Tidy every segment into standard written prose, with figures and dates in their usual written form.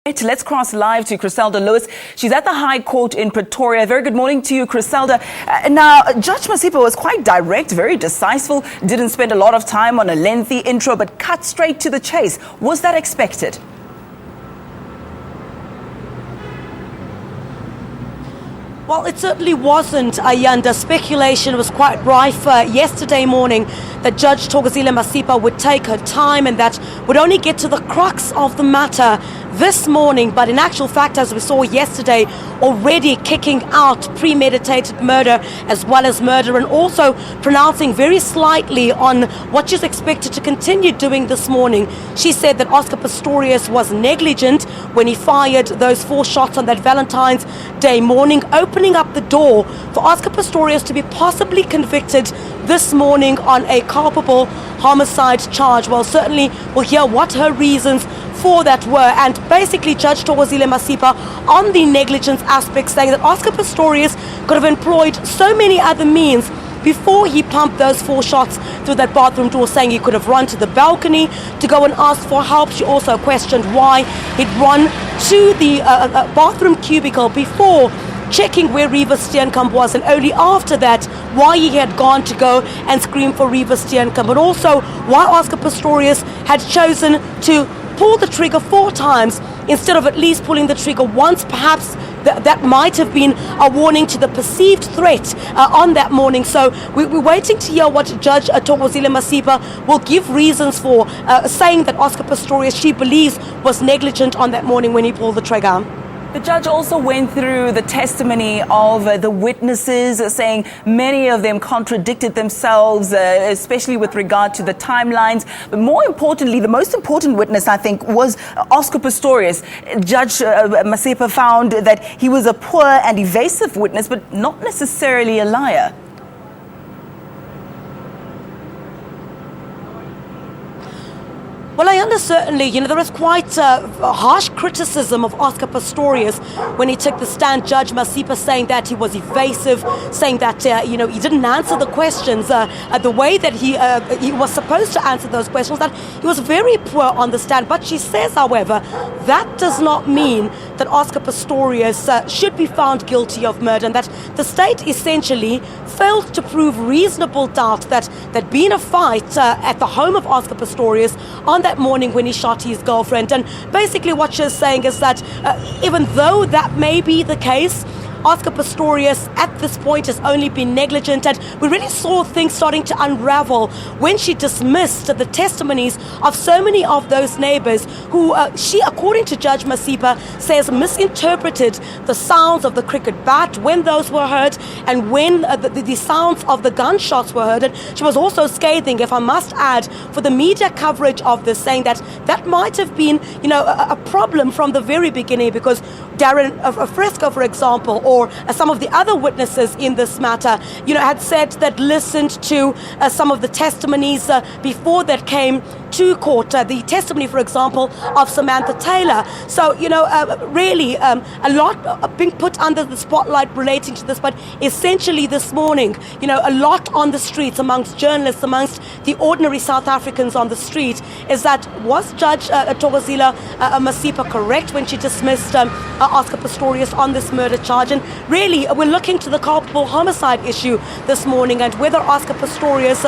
Let's cross live to Chriselda Lewis. She's at the High Court in Pretoria. Very good morning to you, Chriselda. Now, Judge Masipa was quite direct, very decisive, didn't spend a lot of time on a lengthy intro, but cut straight to the chase. Was that expected? Well, it certainly wasn't, Ayanda. Speculation was quite rife yesterday morning that Judge Thokozile Masipa would take her time and that would only get to the crux of the matter this morning. But in actual fact, as we saw yesterday, already kicking out premeditated murder as well as murder, and also pronouncing very slightly on what she's expected to continue doing this morning. She said that Oscar Pistorius was negligent when he fired those 4 shots on that Valentine's Day morning, opening up the door for Oscar Pistorius to be possibly convicted this morning on a culpable homicide charge. Well, certainly we'll hear what her reasons for that were, and basically Judge Thokozile Masipa on the negligence aspect saying that Oscar Pistorius could have employed so many other means before he pumped those 4 shots through that bathroom door, saying he could have run to the balcony to go and ask for help. She also questioned why he'd run to the bathroom cubicle before checking where Reeva Steenkamp was, and only after that why he had gone to go and scream for Reeva Steenkamp, but also why Oscar Pistorius had chosen to pull the trigger 4 times instead of at least pulling the trigger once. Perhaps that might have been a warning to the perceived threat on that morning. So we're waiting to hear what Judge Thokozile Masipa will give reasons for saying that Oscar Pistorius, she believes, was negligent on that morning when he pulled the trigger. The judge also went through the testimony of the witnesses, saying many of them contradicted themselves, especially with regard to the timelines. But more importantly, the most important witness, I think, was Oscar Pistorius. Judge Masipa found that he was a poor and evasive witness, but not necessarily a liar. Well, Ayanda, certainly, there was quite harsh criticism of Oscar Pistorius when he took the stand. Judge Masipa saying that he was evasive, saying that, he didn't answer the questions the way that he was supposed to answer those questions, that he was very poor on the stand. But she says, however, that does not mean that Oscar Pistorius should be found guilty of murder, and that the state essentially failed to prove reasonable doubt that there'd been a fight at the home of Oscar Pistorius on that morning when he shot his girlfriend. And basically what she's saying is that even though that may be the case, Oscar Pistorius at this point has only been negligent, and we really saw things starting to unravel when she dismissed the testimonies of so many of those neighbors who she, according to Judge Masipa, says misinterpreted the sounds of the cricket bat when those were heard and when the sounds of the gunshots were heard. And she was also scathing, if I must add, for the media coverage of this, saying that that might have been, a problem from the very beginning, because Darren Fresco, for example, or some of the other witnesses in this matter, had said that listened to some of the testimonies before that came to court. The testimony, for example, of Samantha Taylor. So, really a lot being put under the spotlight relating to this. But essentially this morning, a lot on the streets amongst journalists, amongst the ordinary South Africans on the street, is that was Judge Thokozile Masipa correct when she dismissed Oscar Pistorius on this murder charge? And really, we're looking to the culpable homicide issue this morning, and whether Oscar Pistorius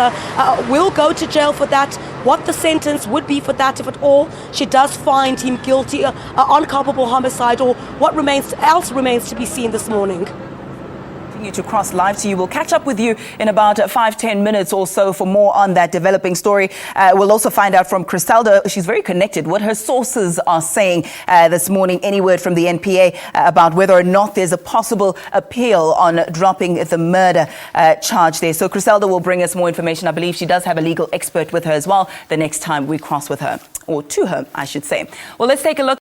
will go to jail for that, what the sentence would be for that, if at all she does find him guilty on culpable homicide, or what else remains to be seen this morning. To cross live to you. We'll catch up with you in about 5-10 minutes or so for more on that developing story. We'll also find out from Chriselda. She's very connected, what her sources are saying this morning. Any word from the NPA about whether or not there's a possible appeal on dropping the murder charge there. So Chriselda will bring us more information. I believe she does have a legal expert with her as well the next time we cross with her, or to her, I should say. Well, let's take a look.